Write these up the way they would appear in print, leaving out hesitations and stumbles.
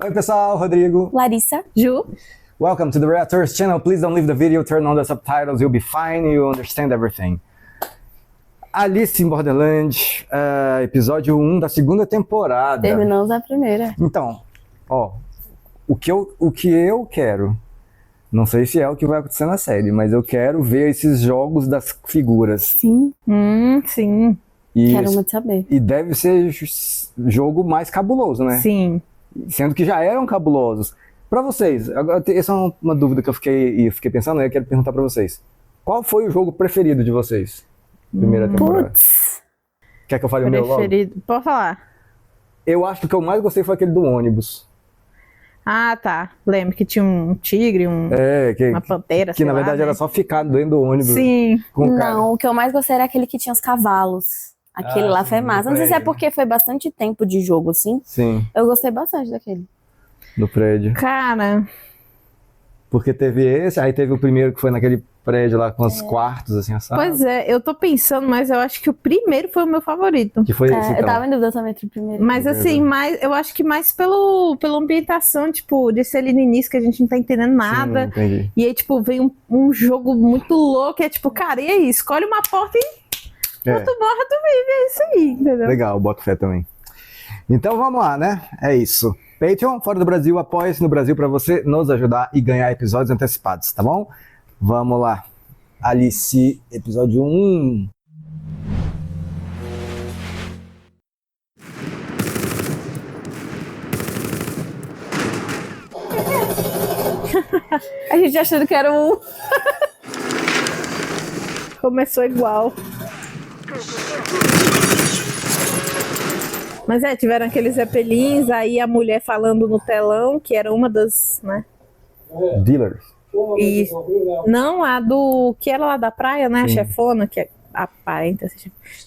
Oi pessoal, Rodrigo. Larissa. Ju. Welcome to the Reactors channel. Please don't leave the video, turn on the subtitles, you'll be fine, you'll understand everything. Alice in Borderland, episódio 1 da segunda temporada. Terminamos a primeira. Então, ó, o que eu quero, não sei se é o que vai acontecer na série, mas eu quero ver esses jogos das figuras. Sim. Sim. Quero muito saber. E deve ser jogo mais cabuloso, né? Sim. Sendo que já eram cabulosos. Pra vocês, essa é uma dúvida que eu fiquei pensando, eu quero perguntar pra vocês. Qual foi o jogo preferido de vocês? Primeira temporada. Putz. Quer que eu fale o meu logo? Preferido. Pode falar. Eu acho que o que eu mais gostei foi aquele do ônibus. Ah, tá. Lembro que tinha um tigre, uma pantera, que sei na lá, verdade né? era só ficar dentro do ônibus. Sim. Com o cara. Não, o que eu mais gostei era aquele que tinha os cavalos. Aquele lá sim, foi massa. Não sei se é prédio. porque foi bastante tempo de jogo, assim. Sim, Eu gostei bastante daquele. no prédio. Cara, Porque teve esse, aí teve o primeiro que foi naquele prédio lá com os quartos, assim, a sala. pois é, eu tô pensando, mas eu acho que o primeiro foi o meu favorito. Que foi esse, Eu então. tava em dúvida também entre o primeiro. Mas assim, eu acho que mais pela ambientação, tipo, de ser ali no início que a gente não tá entendendo nada. Sim, entendi. E aí, tipo, vem um jogo muito louco, é tipo, cara, e aí? Escolhe uma porta e É, tu morre, tu vive, é isso aí, entendeu? legal, boto fé também. Então vamos lá, né? É isso. Patreon, fora do Brasil, apoia-se no Brasil pra você nos ajudar e ganhar episódios antecipados, tá bom? Vamos lá. Alice, episódio 1. A gente achando que era um... Começou igual. Mas tiveram aqueles zeppelins, aí a mulher falando no telão, que era uma das, né? Dealers. E não a do que era lá da praia, né? A chefona, que é aparenta.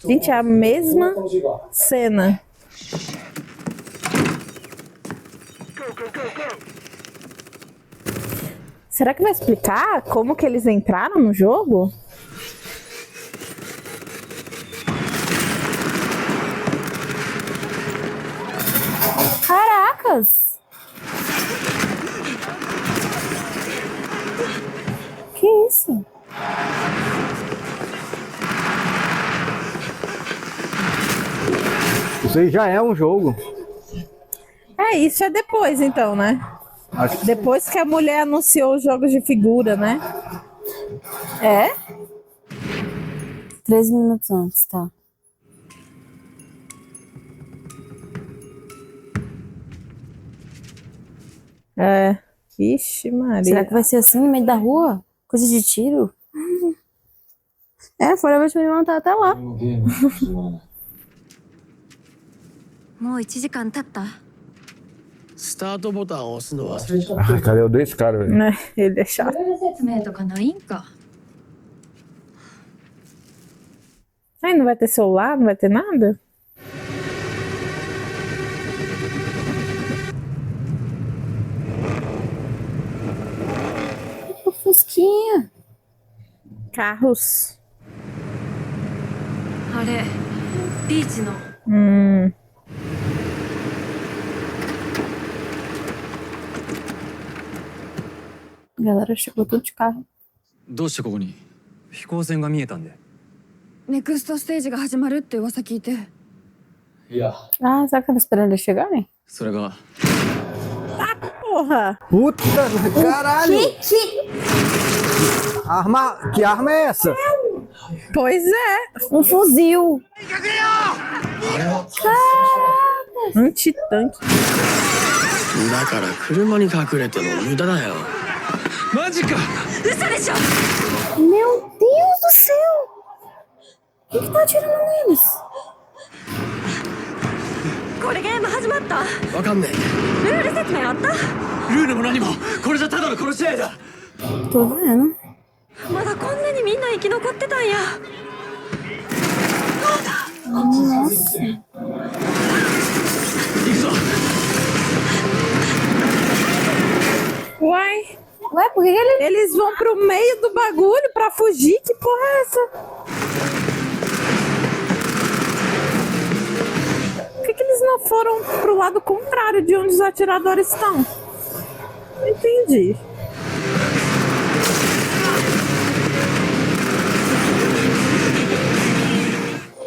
Gente, é a mesma cena. Será que vai explicar como que eles entraram no jogo? Caracas! Que isso? Isso aí já é um jogo. Isso é depois, então, né? Acho que Depois que a mulher anunciou os jogos de figura, né? É? 13 minutos antes, tá. Ixi, Maria. Será que vai ser assim no meio da rua? Coisa de tiro? Fora vai te levantar até lá. もう1時間経った？スタートボタンを押すの忘れちゃった。 Ai, cadê o desse cara, velho? Né? Ele é chato. ルール説明とかないんか。 Não vai ter celular, não vai ter nada? O Fusquinha. Carros. あれ、ビーチの。 A galera chegou tudo de carro. どうしてここに？飛行船が見えたんで。ネクストステージが始まるって噂聞いて。いや、 Ah, será que tava esperando eles chegarem? それが Porra! Puta, caralho! Que arma é essa? Pois é! Um fuzil. Antitanque. だから車に隠れても無駄だよ。マジか。 嘘でしょ。 Meu Deus do céu! Quem que tá atirando neles? これゲーム始まった。わかんねルール説明あった？え。ルールも何もこれじゃただの殺し合いだ。 Tô vendo. まだこんなにみんな生き残ってたんや。 Nossa. 行くぞ。 Uai! Ué, por que ele... Eles vão pro meio do bagulho pra fugir? Que porra é essa? Por que eles não foram pro lado contrário de onde os atiradores estão? Não entendi.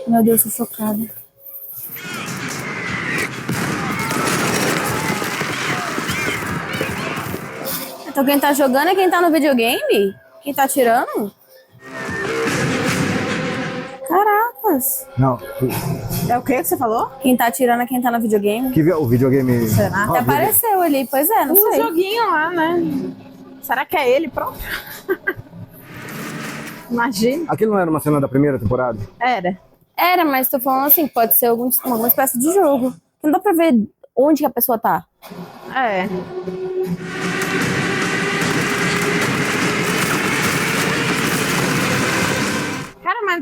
Meu Deus, tô chocada. Então quem tá jogando é quem tá no videogame? Quem tá atirando? Caracas. Não, É o que você falou? Quem tá atirando é quem tá no videogame? o videogame. Será? Até apareceu ali. Pois é, não Um sei. joguinho lá, né? Será que é ele próprio? Imagina. Aquilo não era uma cena da primeira temporada? Era. Era, mas tô falando assim, pode ser alguma espécie de jogo. Não dá pra ver onde que a pessoa tá. É. Cara, mas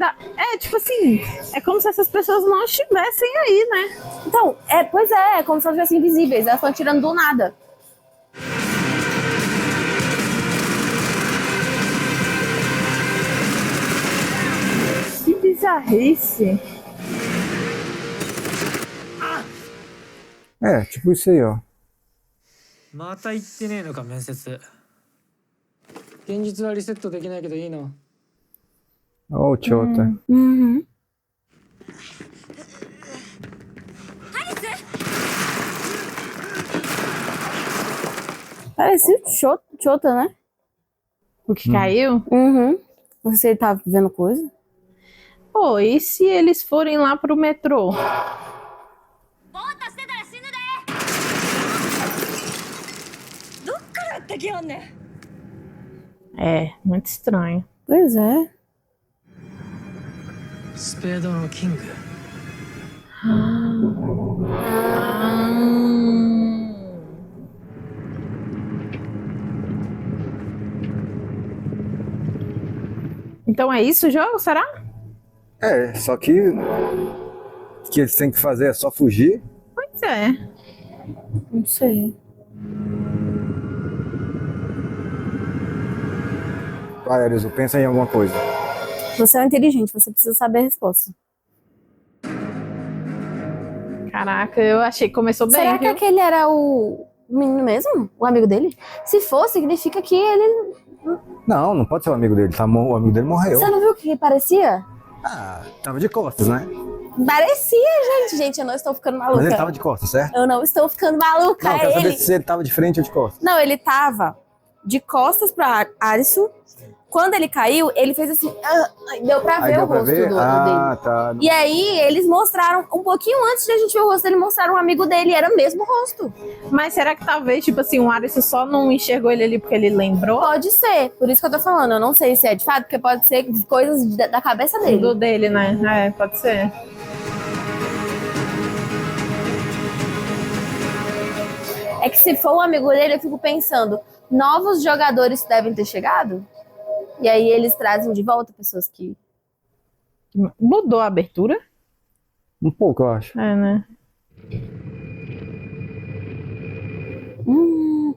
tipo assim, é como se essas pessoas não estivessem aí, né? Então, pois é como se elas estivessem invisíveis. Elas estão atirando do nada. Que bizarrice. É, tipo isso aí, ó. また行ってねえのか面接。現実はリセットできないけどいいの？ Ó, o Chota. Uhum. Parece o Chota, né? O que caiu? Uhum. Não sei se ele tá vendo coisa. Pô, e se eles forem lá pro metrô? É, muito estranho. Pois é. スペードのキング。 Então é isso o jogo, será? É, só que o que eles têm que fazer é só fugir. Pois é. Não sei. Vai, Arisu, pensa em alguma coisa. Você é um inteligente, você precisa saber a resposta. Caraca, eu achei que começou bem, Será que viu? aquele era o menino mesmo? O amigo dele? Se for, significa que ele... Não, não pode ser o amigo dele. O amigo dele morreu. Você não viu o que parecia? Ah, tava de costas, né? Parecia, gente. Gente, eu não estou ficando maluca. Mas ele tava de costas, certo? Eu não estou ficando maluca. Não, eu quero saber ele... se ele tava de frente ou de costas. Não, ele tava de costas pra Arisu. Quando ele caiu, ele fez assim... deu pra Aí ver deu o pra rosto ver? dele. Tá. E aí, eles mostraram, um pouquinho antes de a gente ver o rosto dele, mostraram um amigo dele, era o mesmo rosto. Mas será que talvez, tipo assim, o Arisu só não enxergou ele ali porque ele lembrou Pode ser, por isso que eu tô falando, eu não sei se é de fato, porque pode ser coisas da cabeça dele. do dele, né? É, pode ser. É que se for um amigo dele, eu fico pensando, novos jogadores devem ter chegado? E aí eles trazem de volta pessoas que... Mudou a abertura? Um pouco, eu acho. É, né?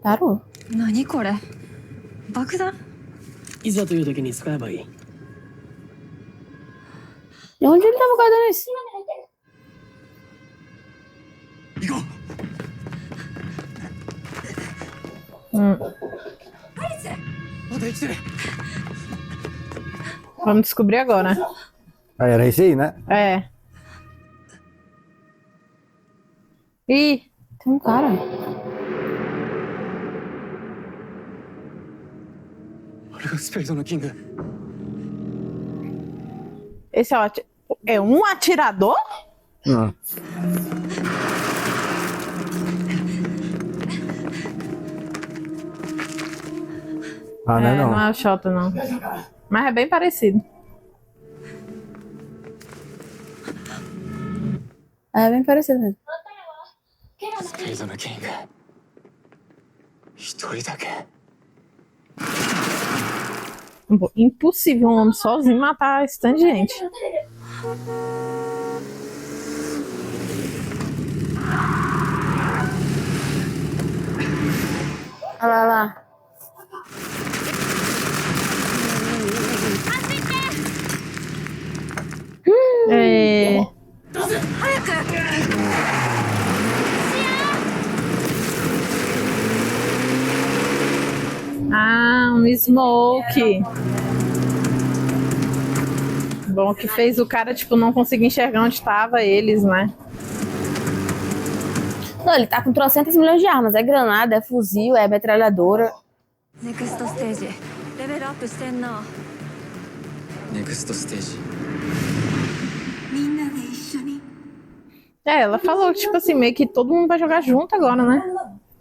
Parou. 何これ爆弾いざという時に使えばいい。 De onde ele tava guardando isso? 行こう。 まだ生きてる。 Vamos descobrir agora. Ah, era esse aí, né? É. Ih, Tem um cara. あれがスペードのキング。 esse é um atirador? Não. Ah, não é não. Não é o Shota, não. Mas é bem parecido. É bem parecido mesmo. スペードのキング。一人だけ。 Impossível um homem sozinho matar esse tanto de gente. Olha lá, lá. É... Smoke. Bom que fez o cara, tipo, não conseguir enxergar onde tava eles, né? Não, ele tá com 300 milhões de armas. É granada, é fuzil, é metralhadora. ネクストステージレベルアップしてんなネクストステージ。みんなで一緒に Ela falou, tipo assim, meio que todo mundo vai jogar junto agora, né?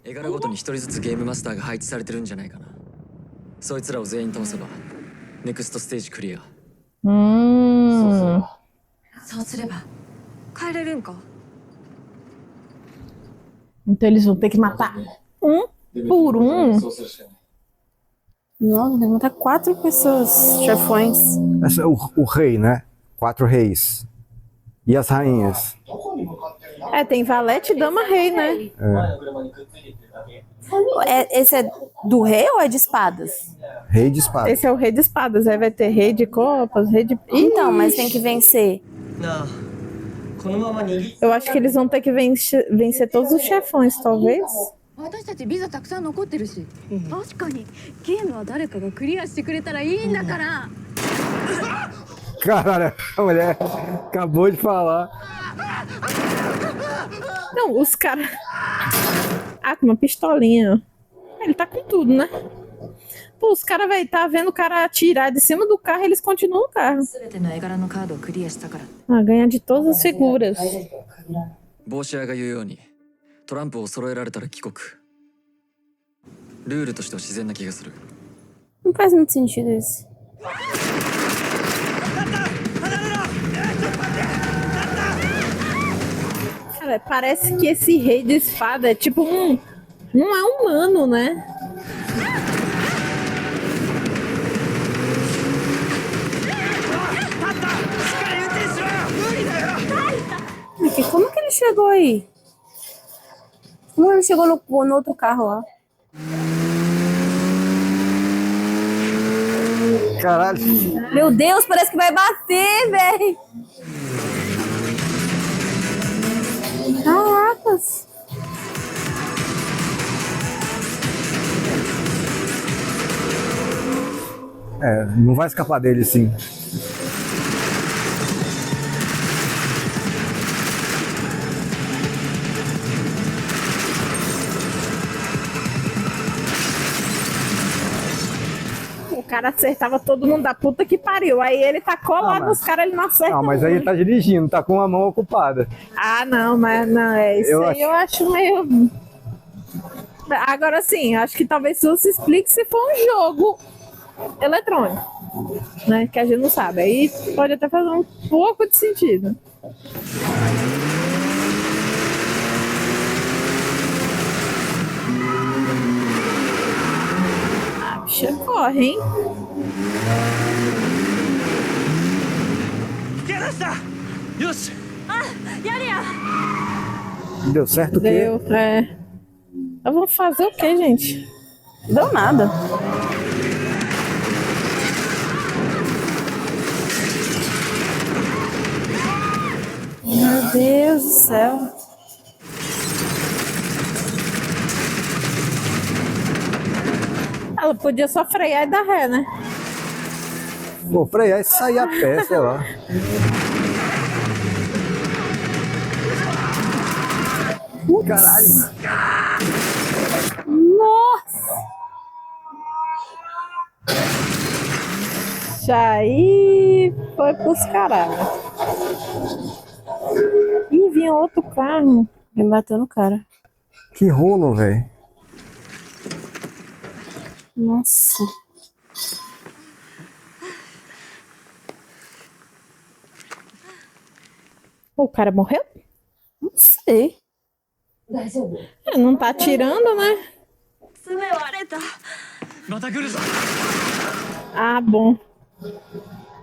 絵柄ごとに一人ずつゲームマスターが配置されてるんじゃないかな。そいつらを全員倒せばネクストステージクリア。そうすれば帰れるんか Então eles vão ter que matar um por um. Nossa, tem que matar 4 pessoas, chefões. Esse é o rei, né? 4 reis. E as rainhas? É, tem valete, dama, rei, né? Esse é do rei ou é de espadas? Rei de espada. Esse é o rei de espadas, aí vai ter rei de copas, rei de... Então, mas tem que vencer. なあ、このまま逃げ。 Eu acho que eles vão ter que vencer todos os chefões, talvez. 私たちビザたくさん残ってるし確かにゲームは誰かがクリアしてくれたらいいんだから Caralho, a mulher acabou de falar. Não, os caras... Ah, com uma pistolinha. Ele tá com tudo, né? Pô, os caras, velho, tá vendo o cara atirar de cima do carro e eles continuam no carro. 全ての絵柄のカードをクリアしたから Ah, ganha de todas as figuras. 帽子屋が言うようにトランプを揃えられたら帰国。ルールとしては自然な気がする。 Não faz muito sentido isso. Cara, parece que esse rei de espada é tipo um... Não é humano, né? Como que ele chegou aí? Como ele chegou no outro carro lá? Caralho. Meu Deus, parece que vai bater, velho. Caracas. É, não vai escapar dele, sim. O cara acertava todo mundo da puta que pariu. Aí ele tá colado nos caras, ele não acerta. Não, mas aí ele tá dirigindo, tá com a mão ocupada. Ah, não, mas não, é isso Eu aí eu acho meio... Agora sim, acho que talvez isso se explique se for um jogo eletrônico, né? Que a gente não sabe. Aí pode até fazer um pouco de sentido. A bicha corre, hein? Deu certo o quê? Deu, é. Então vamos fazer o quê, gente? Deu nada. Meu Deus do céu. Ela podia só frear e dar ré, né? Vou frear e sair a pé, sei lá. Caralho. Nossa! Aí foi pros caralho. Ih, vinha outro carro. Me bateu no cara. Que rolo, velho. Nossa. O cara morreu? Não sei. É, não tá atirando, né? 爪割れたまた来るぞ。 Ah, bom.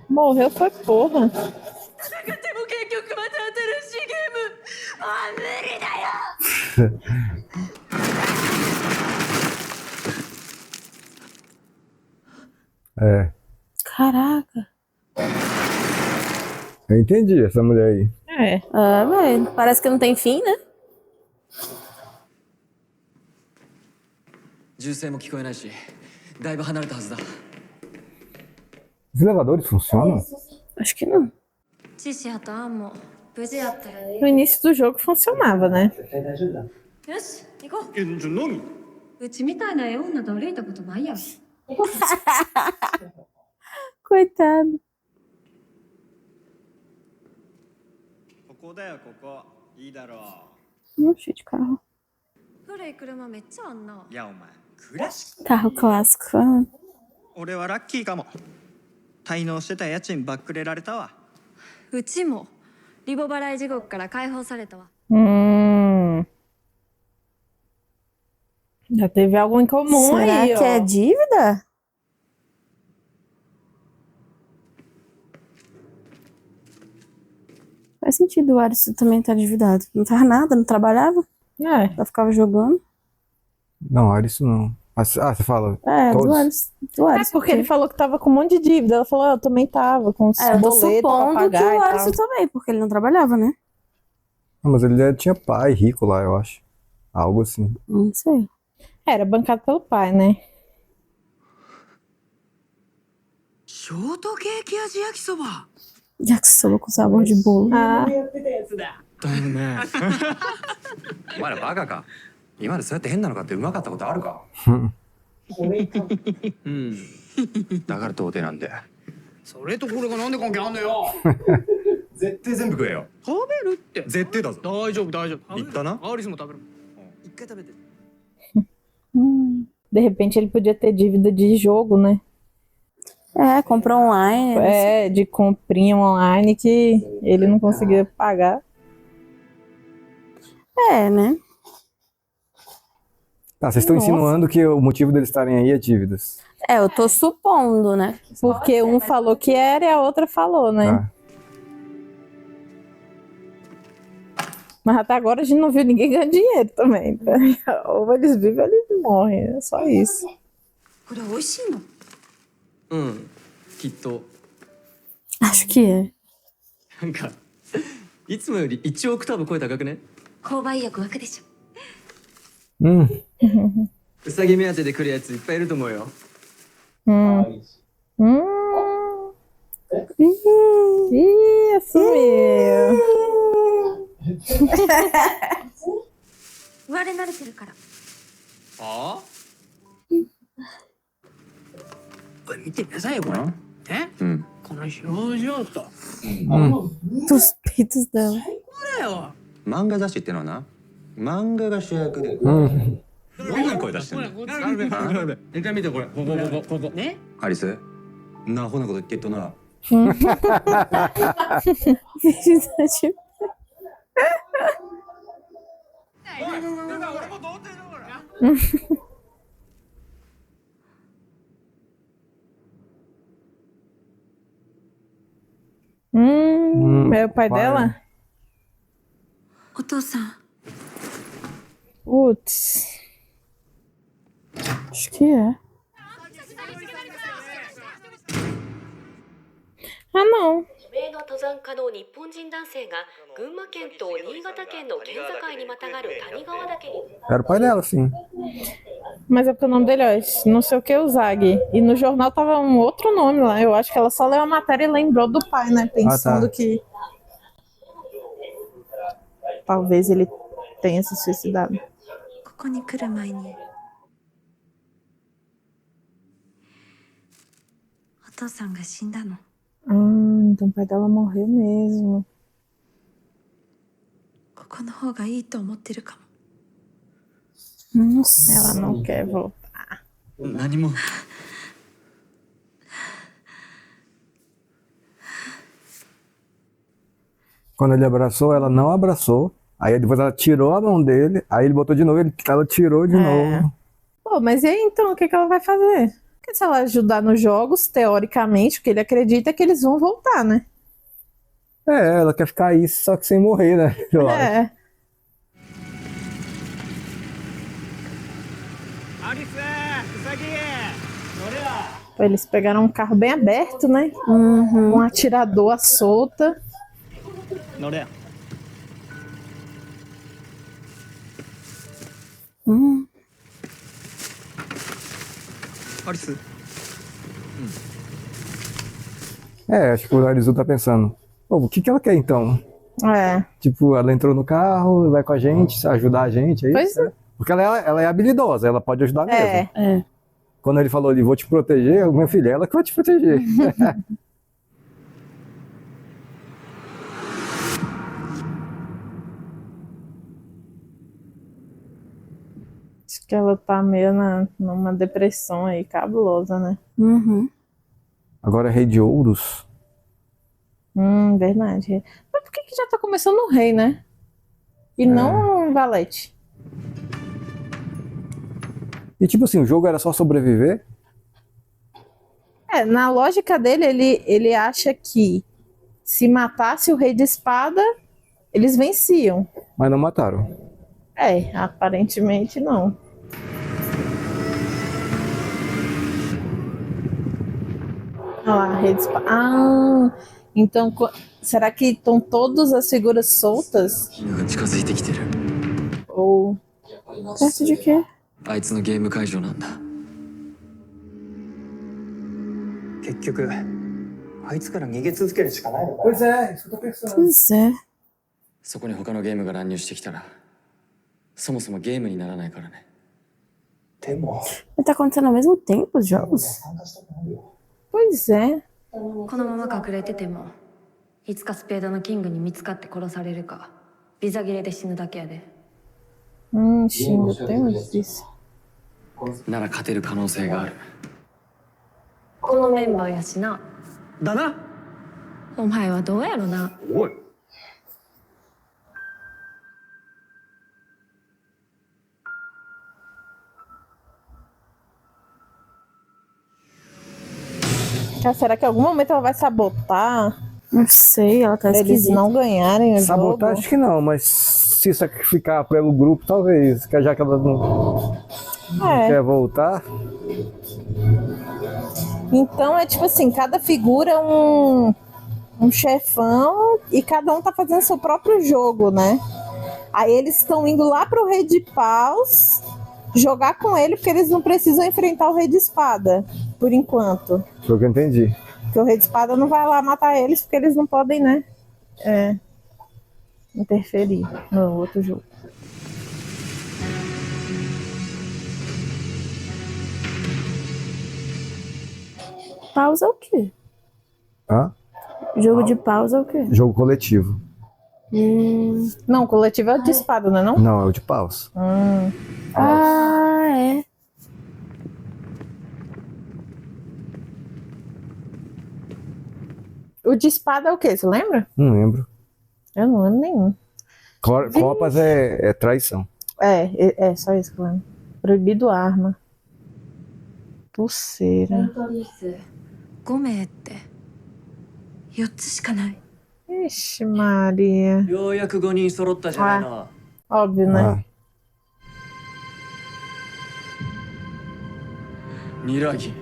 Morreu foi porra. でも結局また新しいゲームあ無理だよ É. Caraca. Eu entendi essa mulher aí. É. Ah, velho. Parece que não tem fim, né? 銃声も聞こえないしだいぶ離れたはずだ。 Os elevadores funcionam? Acho que não. チシアとアンも無事やったらいい。 No início do jogo funcionava, né? よし行こう。うちみたいな絵女と歩いたことないやん。 Coitado. ここだよここいいだろ Cheio de carro. 古い車めっちゃあんな。ういやお前クラシック Carro clássico. Ah. 俺はラッキーかも滞納してた家賃ばっくれられたわうちもリボ払い地獄から解放されたわ。 Já teve algo em comum Será aí, que é ó. dívida? Faz sentido o Alisson também estar endividado. Não faz nada, não trabalhava, É. só ficava jogando. Não, era isso não. Ah, você fala. É, do Todos? Alisson. Do É Alisson. porque ele falou que tava com um monte de dívida. Ela falou, eu também tava com os É, eu tô boletos pra supondo que pagar o e tal. Alisson também, porque ele não trabalhava, né? Não, mas ele já tinha pai rico lá, eu acho. Algo assim. Não sei. Era bancado pelo pai, né? ショートケーキ味焼きそば Yakisoba com sabor de bolo. Ah, だよね。お前らバカか。今までそうやって変なの買ってうまかったことあるか。うん。だから童貞なんで。それとこれがなんで関係あんのよ絶対全部食えよ。食べるって絶対だぞ。大丈夫大丈夫言ったな。アリスも食べる一回食べて de repente ele podia ter dívida de jogo, né? É, comprou online. né? É, de comprinha online que ele não conseguia pagar. É, né? Tá, vocês estão Nossa. insinuando que o motivo deles estarem aí é dívidas. É, eu tô supondo, né? Porque um falou que era e a outra falou, né? Tá. Mas até agora a gente não viu ninguém ganhar dinheiro também. Tá? Ou eles vivem ou eles morrem. É só isso. これ美味しいの？うんきっと。 Acho que é. なんかいつもより1オクターブ声高くね。購買意欲湧くでしょ。 ウサギ目当てで来るやついっぱいいると思うよ。 Ih, assumiu. 言われ慣れてるから。あこれ見てくださいよこれねうん。この表情と Dos peitos dela. だよ漫画雑誌ってのはな、漫画が主役で。どんな声出してんの。一回見てこれここねアリス、なアホなこと言ってっとな。 Verdade. É o pai dela? お父さん。 Putz. Acho que é. Ah, não. 名の登山家の日本人男性が群馬県と新潟県の県境にまたがる谷川岳に Era o pai dela, sim. Mas é porque o nome dele é não sei o que, o Zag. E no jornal tava um outro nome lá. Eu acho que ela só leu a matéria e lembrou do pai, né? Pensando que talvez ele tenha se suicidado. ここに来る前に。お父さんが死んだの。 Então o pai dela morreu mesmo. ここの方がいいと思ってるかも。 Nossa. Ela não quer voltar. 何も。 Quando ele abraçou, ela não abraçou. Aí depois ela tirou a mão dele. Aí ele botou de novo, ela tirou de novo. Pô, mas e aí então, o que ela vai fazer? Porque se ela ajudar nos jogos, teoricamente, o que ele acredita é que eles vão voltar, né? É, ela quer ficar aí, só que sem morrer, né? Eu acho. É. アリスウサギ乗れや Eles pegaram um carro bem aberto, né? Uhum. Um atirador à solta. 乗れや Hum. アリス Acho que o Arizu tá pensando, pô, o que que ela quer então? É. Tipo, ela entrou no carro, vai com a gente, ajudar a gente, é Pois isso? é. Porque ela é habilidosa, ela pode ajudar mesmo. É. Quando ele falou ali, vou te proteger, meu filho, ela que vai te proteger. Acho que ela tá meio numa depressão aí, cabulosa, né? Uhum. Agora, Rei de Ouros. Verdade. Mas por que já tá começando no rei, né? E não um valete? E tipo assim, o jogo era só sobreviver? Na lógica dele, ele acha que se matasse o rei de espada, eles venciam. Mas não mataram. Aparentemente não. Olha lá, rei de espada. Então será que estão todas as figuras soltas? 犬が近づいてきてる。 Ou perto de quê? あいつのゲーム会場なんだ。結局あいつから逃げ続けるしかないのか Pois é, isso que eu tô pensando. Pois é. そこに他のゲームが乱入してきたら、そもそもゲームにならないからね。でも Mas tá acontecendo ao mesmo tempo os jogos? Pois é. このまま隠れててもいつかスペードのキングに見つかって殺されるかビザ切れで死ぬだけやで。 Xinga, tem onde disse. なら勝てる可能性がある。このメンバーやしな。だなお前はどうやろな。おい Será que em algum momento ela vai sabotar Não sei, ela tá pra eles esquisita. não ganharem o Sabotar, jogo? acho que não, mas se sacrificar pelo grupo, talvez. Que já que ela não quer voltar. Então é tipo assim, cada figura é um chefão e cada um tá fazendo seu próprio jogo, né? Aí eles estão indo lá pro Rei de Paus jogar com ele porque eles não precisam enfrentar o Rei de Espada, por enquanto. Foi o que eu entendi. Porque o Rei de Espada não vai lá matar eles porque eles não podem, né? Interferir no outro jogo. Pausa é o quê? Hã? Jogo de pausa é o quê? Jogo coletivo. Não, o coletivo é o de espada, não é não? Não, é o de paus. Ah, é. O de espada é o quê? Você lembra? Não lembro. Eu não lembro nenhum. Copas é traição. É só isso que eu lembro. Proibido arma. Pulseira. 5名って4つしかない。 Ixi, Maria. ようやく5人揃ったじゃないの。 Óbvio, né? ニラギ。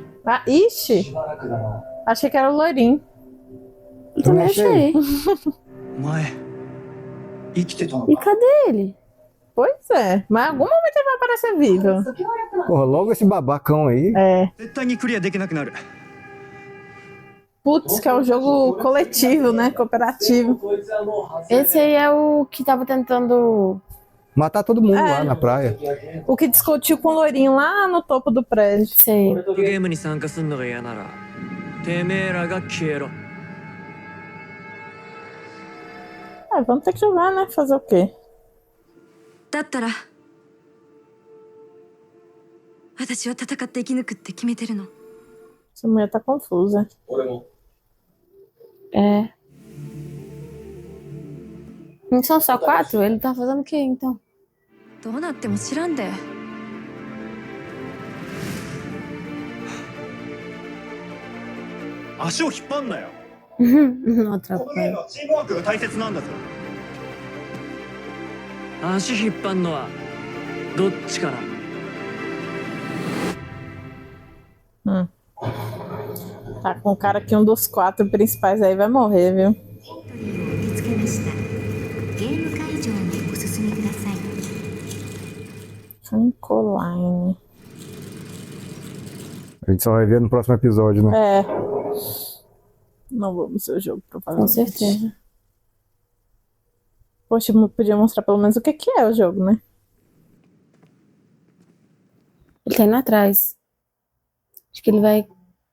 Ixi. Achei que era o loirinho. Eu também achei. お前生きてたの E cadê ele? Pois é. Mas em algum momento ele vai aparecer vivo. Porra, logo esse babacão aí. 絶対にクリアできなくなる Putz, que é um jogo coletivo, né? Cooperativo. Esse aí é o que tava tentando. Matar todo mundo lá na praia. O que discutiu com o loirinho lá no topo do prédio. Sei. ゲームに参加すんのが嫌ならてめえらが消えろ。 Vamos ter que jogar, né? Fazer o quê? だったら私は戦って生き抜くって決めてるの。 Essa mulher tá confusa. É. Não são só 4? Ele tá fazendo o quê então? どうなっても知らんで。足を引っ張んなよ Não このゲー atrapalha. ムはチームワークが大切なんだぞ足引っ張んのはどっちかな。 Tá com cara que um dos 4 principais aí vai morrer, viu? 見つけました。ゲーム会場にお進みください。 Funcoline. A gente só vai ver no próximo episódio, né? É. Não vamos ser o jogo, Com provavelmente. certeza. Poxa, podia mostrar pelo menos o que é o jogo, né? Ele tá indo atrás. Acho que ele vai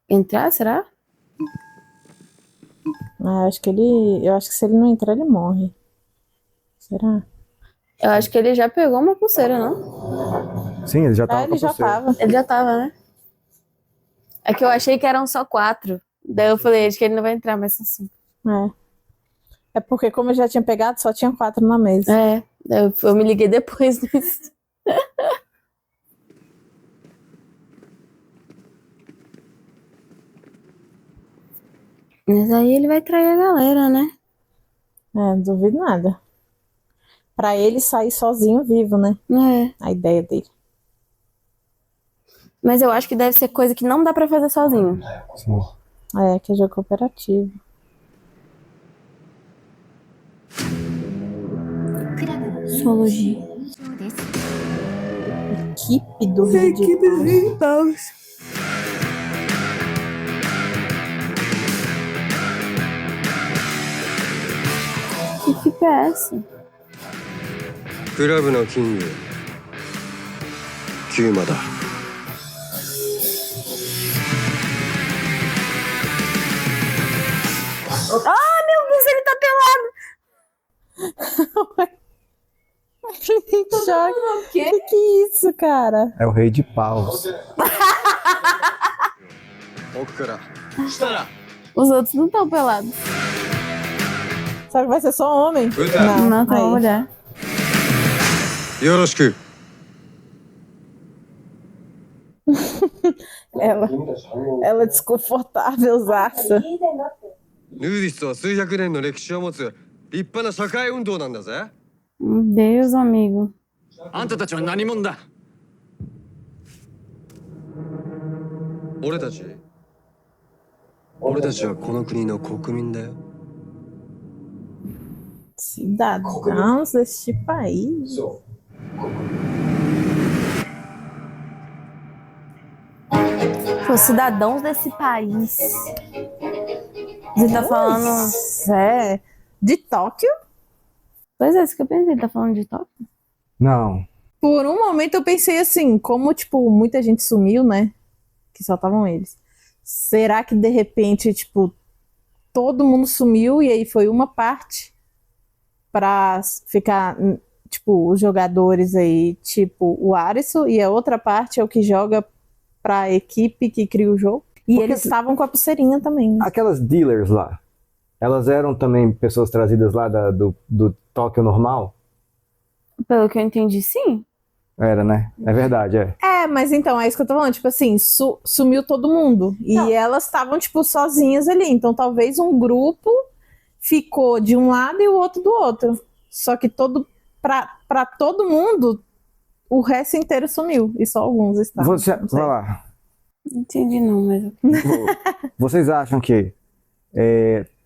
entrar, será? Ah, eu acho que se ele não entrar, ele morre. Será? Eu acho que ele já pegou uma pulseira, não? Sim, ele já tava Ah, com ele a já pulseira. tava. Ele já tava, né? É que eu achei que eram só 4. Daí eu falei, acho que ele não vai entrar, mas são 5. É porque como eu já tinha pegado, só tinha 4 na mesa. É, daí eu me liguei depois disso. Mas aí ele vai trair a galera, né? É, não duvido nada. Pra ele sair sozinho vivo, né? É. A ideia dele. Mas eu acho que deve ser coisa que não dá pra fazer sozinho. Sim. É, que é jogo cooperativo. Zoologia. Equipe do Rei de Paus. Que equipe é essa? クラブのキングキューマだ。 Ah, meu Deus, ele tá pelado! Que choque. Que é isso, cara? É o rei de paus. 奥から Os outros não estão pelados. Será que vai ser só homem? Não, tá uma Aí. mulher. よろしく。 Ela é desconfortável, zaça. ヌーディストは数百年の歴史を持つ立派な社会運動なんだぜ。 Deus, amigo. あんたたちは何者だ。俺たちはこの国の国民だよ。 Cidadãos deste país. Os cidadãos desse país. Você tá falando. É. De Tóquio? Pois é, isso que eu pensei. Ele tá falando de Tóquio? Não. Por um momento eu pensei assim, como, tipo, muita gente sumiu, né? Que só estavam eles. Será que, de repente, tipo, todo mundo sumiu e aí foi uma parte pra ficar, tipo, os jogadores aí, tipo, o Arisu, e a outra parte é o que joga pra equipe que cria o jogo? E Porque eles estavam com a pulseirinha também, né? Aquelas dealers lá, elas eram também pessoas trazidas lá do Tóquio normal? Pelo que eu entendi, sim. Era, né? É verdade, é. É, mas então, é isso que eu tô falando, tipo assim, sumiu todo mundo, e elas estavam, tipo, sozinhas ali, então talvez um grupo ficou de um lado e o outro do outro, só que pra todo mundo, o resto inteiro sumiu, e só alguns estavam. Você, não sei. vai lá. Não entendi, não, mas. Vocês acham que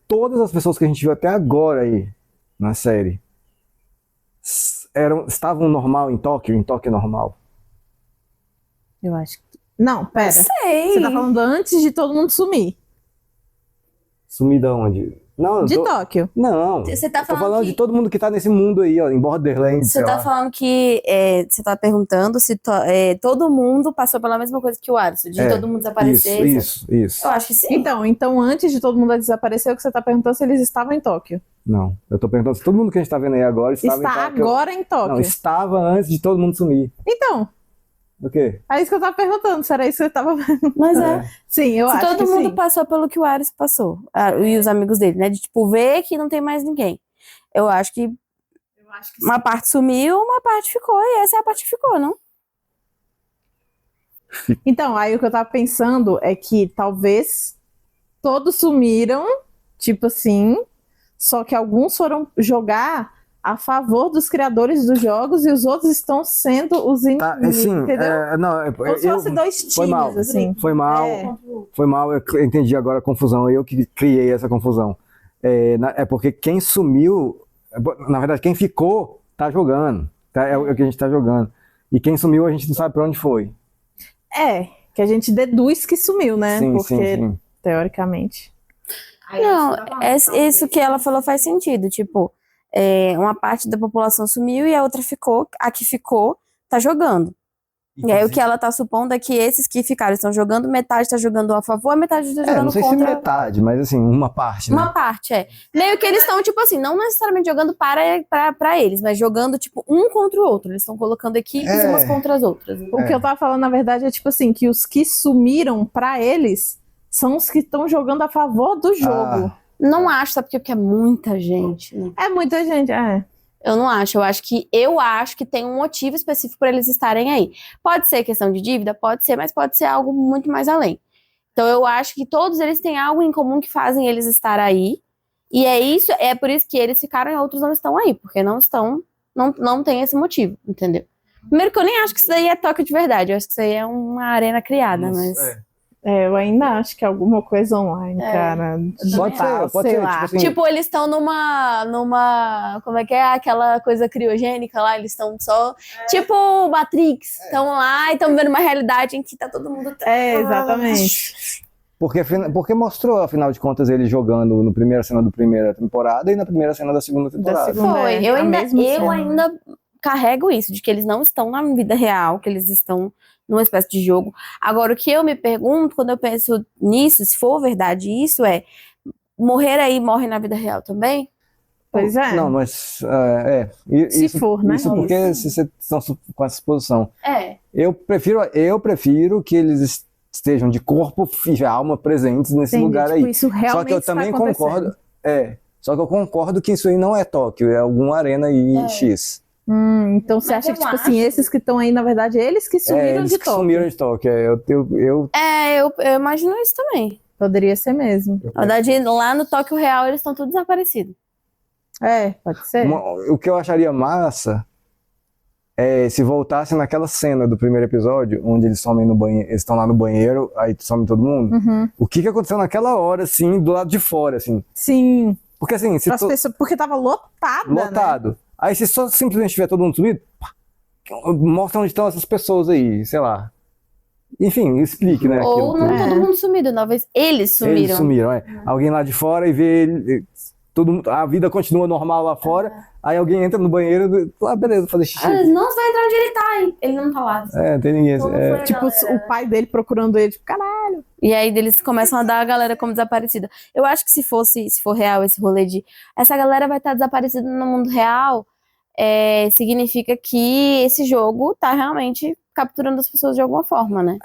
todas as pessoas que a gente viu até agora aí na série estavam normal em Tóquio normal? Eu acho que... Não, pera. Sei. Você tá falando antes de todo mundo sumir. Sumir da onde? Não, De Tóquio. Não. Você tá Eu tô falando falando que... de todo mundo que tá nesse mundo aí, ó, em Borderlands. Você sei tá lá. falando que você tá perguntando se todo mundo passou pela mesma coisa que o Arisu, de todo mundo desaparecer. Isso. Eu acho que sim. Então, antes de todo mundo desaparecer, o que você tá perguntando se eles estavam em Tóquio. Não, eu tô perguntando se todo mundo que a gente tá vendo aí agora estava Está em Tóquio. agora em Tóquio. Não, estava antes de todo mundo sumir. Então, O quê? é isso que eu tava perguntando, se era isso que você tava... Mas Sim, eu se acho todo que mundo sim. passou pelo que o Arisu passou, e os amigos dele, né? De tipo, ver que não tem mais ninguém. Eu acho que uma parte sumiu, uma parte ficou, e essa é a parte que ficou, não? Então, aí o que eu tava pensando é que talvez todos sumiram, tipo assim, só que alguns foram jogar a favor dos criadores dos jogos e os outros estão sendo os inimigos, Sim, entendeu? não, Como se fosse dois times, foi mal, assim. Foi mal, eu entendi agora a confusão, eu que criei essa confusão. É porque quem sumiu, na verdade, quem ficou, tá jogando, tá? É o que a gente tá jogando. E quem sumiu, a gente não sabe pra onde foi. Que a gente deduz que sumiu, né? Sim, Porque, sim. teoricamente... Não, isso que ela falou faz sentido. Tipo, uma parte da população sumiu e a outra ficou. A que ficou tá jogando. E aí o que ela tá supondo é que esses que ficaram estão jogando, metade tá jogando a favor, metade tá jogando Não sei contra. se metade, mas assim, uma parte, né? Uma parte, Meio que eles estão, tipo assim, não necessariamente jogando para eles, mas jogando, tipo, um contra o outro. Eles estão colocando equipes umas contra as outras. O que eu tava falando, na verdade, é tipo assim, que os que sumiram pra eles são os que estão jogando a favor do jogo. Não acho, sabe por quê? Porque é muita gente. Né? É muita gente, Eu não acho. Eu acho que tem um motivo específico para eles estarem aí. Pode ser questão de dívida? Pode ser, mas pode ser algo muito mais além. Então eu acho que todos eles têm algo em comum que fazem eles estar aí. E é por isso que eles ficaram e outros não estão aí, porque não tem esse motivo, entendeu? Primeiro que eu nem acho que isso daí é Tóquio de verdade, eu acho que isso aí é uma arena criada, mas... eu ainda acho que é alguma coisa online, cara. Pode ser, lá. tipo assim... Tipo, eles estão numa... Como é que é? Aquela coisa criogênica lá, eles estão só... Tipo Matrix, estão lá e estão vivendo uma realidade em que tá todo mundo... Exatamente. Porque mostrou, afinal de contas, ele jogando na primeira cena da primeira temporada e na primeira cena da segunda temporada. Foi, eu ainda carrego isso, de que eles não estão na vida real, que eles estão numa espécie de jogo. Agora, o que eu me pergunto, quando eu penso nisso, se for verdade isso, morrer aí, morre na vida real também? Pois é. Não, mas... se for, né? Isso porque vocês estão com essa posição. Eu prefiro que eles estejam de corpo e alma presentes nesse lugar aí. Isso realmente só que eu também concordo... Só que eu concordo que isso aí não é Tóquio, é alguma arena aí X. Então você acha que, tipo assim, esses que estão aí, na verdade, eles que sumiram de Tóquio. Sumiram de Tóquio. Eu imagino isso também. Poderia ser mesmo. Na verdade, lá no Tóquio Real, eles estão todos desaparecidos. Pode ser. O que eu acharia massa é se voltasse naquela cena do primeiro episódio, onde eles somem no banheiro, eles estão lá no banheiro, aí some todo mundo. O que aconteceu naquela hora, assim, do lado de fora, assim? Sim. Porque assim, porque tava lotado. Né? Aí se só simplesmente tiver todo mundo sumido, mostra onde estão essas pessoas aí, sei lá. Enfim, explique, né? Ou aquilo. não todo mundo sumido, talvez eles sumiram. Eles sumiram, Alguém lá de fora e vê ele, a vida continua normal lá fora, aí alguém entra no banheiro, beleza, fazer xixi. Não, você vai entrar onde ele tá, hein? Ele não tá lá. Tem ninguém. Tipo, o pai dele procurando ele, tipo, caralho. E aí eles começam a dar a galera como desaparecida. Eu acho que se for real esse rolê de essa galera vai estar desaparecida no mundo real, significa que esse jogo tá realmente capturando as pessoas de alguma forma, né?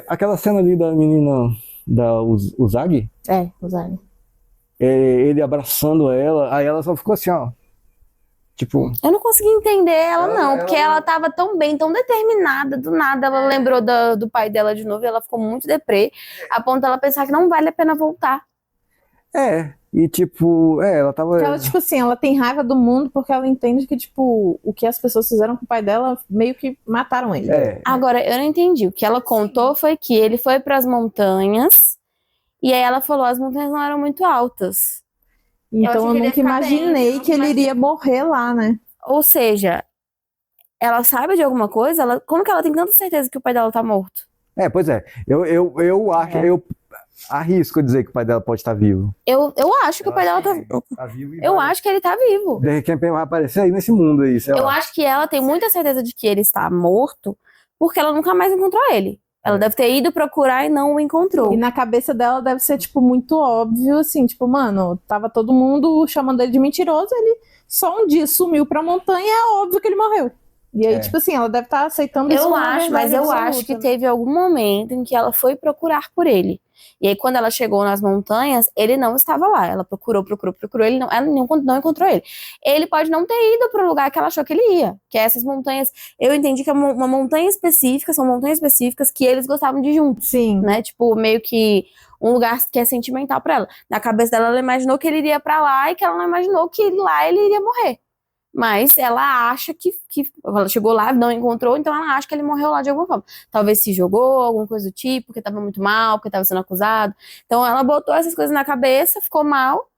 Aquela cena ali da menina, da Uzagi? Uzagi. Ele abraçando ela, aí ela só ficou assim, ó. Tipo... Eu não consegui entender ela porque ela tava tão bem, tão determinada, do nada ela lembrou do pai dela de novo e ela ficou muito deprê, a ponto dela pensar que não vale a pena voltar. E tipo, ela tava... Porque ela, tipo assim, ela tem raiva do mundo porque ela entende que, tipo, o que as pessoas fizeram com o pai dela, meio que mataram ele. Agora, eu não entendi, o que ela contou foi que ele foi pras montanhas, e aí ela falou, as montanhas não eram muito altas. Então eu nunca imaginei que ele iria morrer lá, né? Ou seja, ela sabe de alguma coisa? Como que ela tem tanta certeza que o pai dela tá morto? Pois é. Eu acho, eu arrisco dizer que o pai dela pode estar vivo. Eu acho que o pai dela tá vivo. Eu acho que ele tá vivo. De repente vai aparecer aí nesse mundo aí, sei lá. Eu acho que ela tem muita certeza de que ele está morto, porque ela nunca mais encontrou ele. Ela deve ter ido procurar e não o encontrou. E na cabeça dela deve ser, tipo, muito óbvio, assim, tipo, mano, tava todo mundo chamando ele de mentiroso, ele só um dia sumiu pra montanha, é óbvio que ele morreu. E aí, tipo assim, ela deve estar aceitando isso. Eu acho, mas eu acho que teve algum momento em que ela foi procurar por ele. E aí, quando ela chegou nas montanhas, ele não estava lá. Ela procurou, ela não encontrou ele. Ele pode não ter ido para o lugar que ela achou que ele ia. Que é essas montanhas, eu entendi que é uma montanha específica, são montanhas específicas que eles gostavam de ir juntos. Sim. Né? Tipo, meio que um lugar que é sentimental para ela. Na cabeça dela, ela imaginou que ele iria para lá e que ela não imaginou que lá ele iria morrer. Mas ela acha que ela chegou lá, não encontrou, então ela acha que ele morreu lá de alguma forma. Talvez se jogou, alguma coisa do tipo, porque tava muito mal, porque tava sendo acusado. Então ela botou essas coisas na cabeça, ficou mal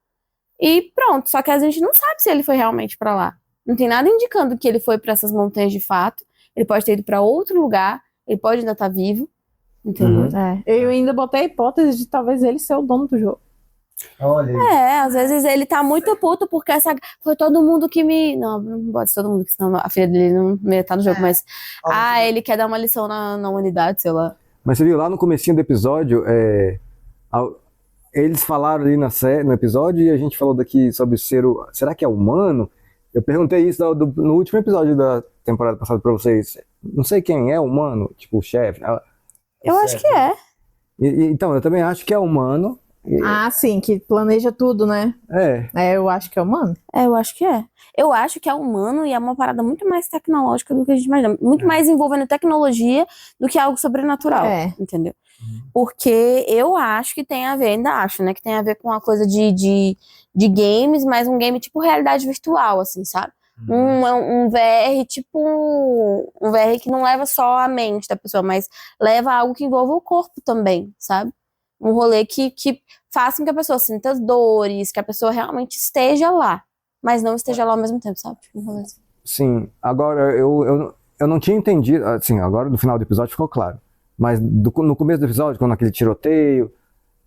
e pronto. Só que a gente não sabe se ele foi realmente pra lá. Não tem nada indicando que ele foi pra essas montanhas de fato. Ele pode ter ido pra outro lugar, ele pode ainda estar vivo, Entendeu? Eu ainda botei a hipótese de talvez ele ser o dono do jogo. Olha aí. Às vezes ele tá muito puto porque foi todo mundo que me. Não pode ser todo mundo, senão a filha dele não ia estar no jogo, mas. Ele quer dar uma lição na humanidade, sei lá. Mas você viu lá no comecinho do episódio, eles falaram ali no episódio e a gente falou daqui sobre o ser. Será que é humano? Eu perguntei isso no último episódio da temporada passada pra vocês. Não sei quem é humano, tipo o chefe. Eu acho que é. Então, eu também acho que é humano. Sim, que planeja tudo, né? Eu acho que é humano. Eu acho que é. Eu acho que é humano e é uma parada muito mais tecnológica do que a gente imagina. Muito mais envolvendo tecnologia do que algo sobrenatural. Entendeu? Porque eu acho que tem a ver, ainda acho, né? Que tem a ver com uma coisa de games, mas um game tipo realidade virtual, assim, sabe? Um VR, tipo um VR que não leva só a mente da pessoa, mas leva algo que envolva o corpo também, sabe? Um rolê que faça com que a pessoa sinta as dores, que a pessoa realmente esteja lá, mas não esteja lá ao mesmo tempo, sabe? Tipo, um rolê assim. Sim, agora eu não tinha entendido, assim, agora no final do episódio ficou claro, mas no começo do episódio, quando aquele tiroteio,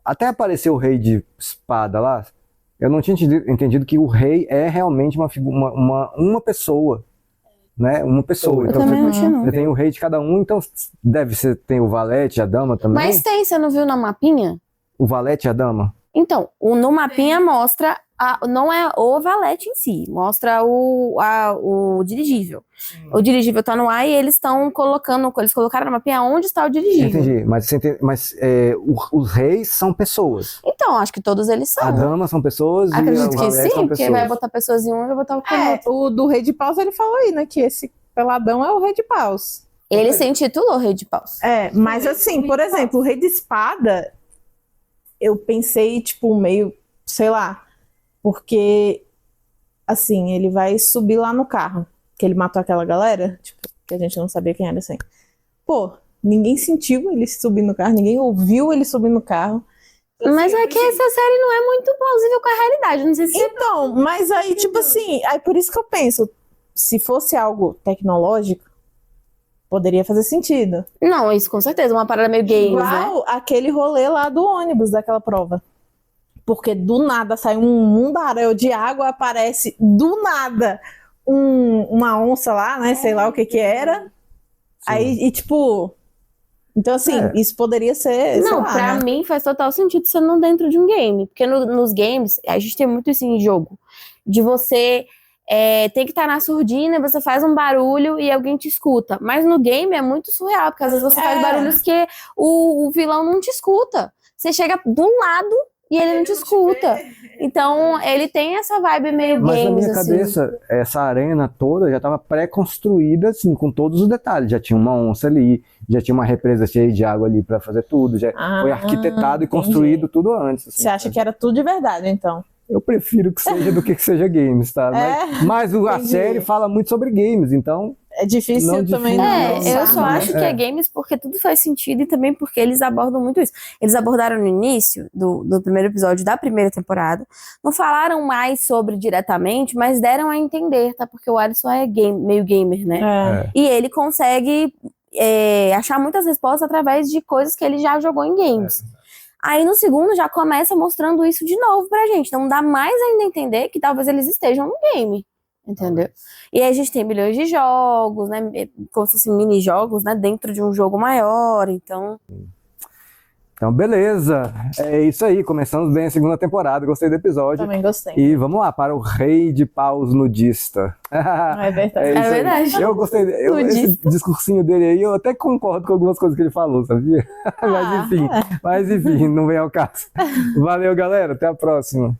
até apareceu o rei de espada lá, eu não tinha entendido que o rei é realmente uma pessoa, né? Uma pessoa. Eu então também não tinha, não. Você tem o rei de cada um, então deve ser, tem o valete, a dama também. Mas tem, você não viu na mapinha? O valete e a dama? Então, no mapinha mostra, não é o valete em si, mostra o dirigível. O dirigível tá no ar e eles colocaram no mapinha onde está o dirigível. Entendi, mas os reis são pessoas. Então, acho que todos eles são. A dama são pessoas Acredito e o que valete sim, são porque pessoas. vai botar pessoas em um e vai botar o outro. O do Rei de Paus, ele falou aí, né? Que esse peladão é o Rei de Paus. Ele se intitulou Rei de Paus. Mas assim, por exemplo, o Rei de Espada, eu pensei, tipo, meio, sei lá, porque, assim, ele vai subir lá no carro, que ele matou aquela galera, tipo, que a gente não sabia quem era, assim. Pô, ninguém sentiu ele subir no carro, ninguém ouviu ele subir no carro. Mas é que essa série não é muito plausível com a realidade, não sei se Então, mas aí, tipo assim, aí por isso que eu penso, se fosse algo tecnológico, poderia fazer sentido. Não, isso com certeza, uma parada meio games, né? Igual aquele rolê lá do ônibus, daquela prova. Porque do nada sai um mundaréu de água, aparece do nada uma onça lá, né? Sei lá o que era. Sim. Aí, e tipo... Então, assim, isso poderia ser... Não, lá, pra né? mim faz total sentido sendo dentro de um game. Porque nos games, a gente tem muito isso em jogo. De você... tem que estar na surdina, você faz um barulho e alguém te escuta. Mas no game é muito surreal, porque às vezes você faz barulhos que o vilão não te escuta. Você chega do lado e ele não te escuta. Então, ele tem essa vibe meio Mas games, na minha assim. cabeça, essa arena toda já estava pré-construída, assim, com todos os detalhes. Já tinha uma onça ali, já tinha uma represa cheia de água ali para fazer tudo. Já foi arquitetado e construído tudo antes. Assim, você acha que era tudo de verdade, então? Eu prefiro que seja do que seja games, tá? Mas a série fala muito sobre games, então... É difícil também não. Eu só acho que é games porque tudo faz sentido e também porque eles abordam muito isso. Eles abordaram no início do primeiro episódio da primeira temporada, não falaram mais sobre diretamente, mas deram a entender, tá? Porque o Alisson é meio gamer, né? E ele consegue achar muitas respostas através de coisas que ele já jogou em games. Aí no segundo já começa mostrando isso de novo pra gente. Então dá mais ainda a entender que talvez eles estejam no game. Entendeu? E aí a gente tem milhões de jogos, né? Como se fossem mini-jogos, né? Dentro de um jogo maior, então... Então, beleza. É isso aí. Começamos bem a segunda temporada. Gostei do episódio. Também gostei. E vamos lá para o Rei de Paus nudista. É verdade. É verdade. Eu gostei. Esse discursinho dele aí, eu até concordo com algumas coisas que ele falou, sabia? Mas enfim, não vem ao caso. Valeu, galera. Até a próxima.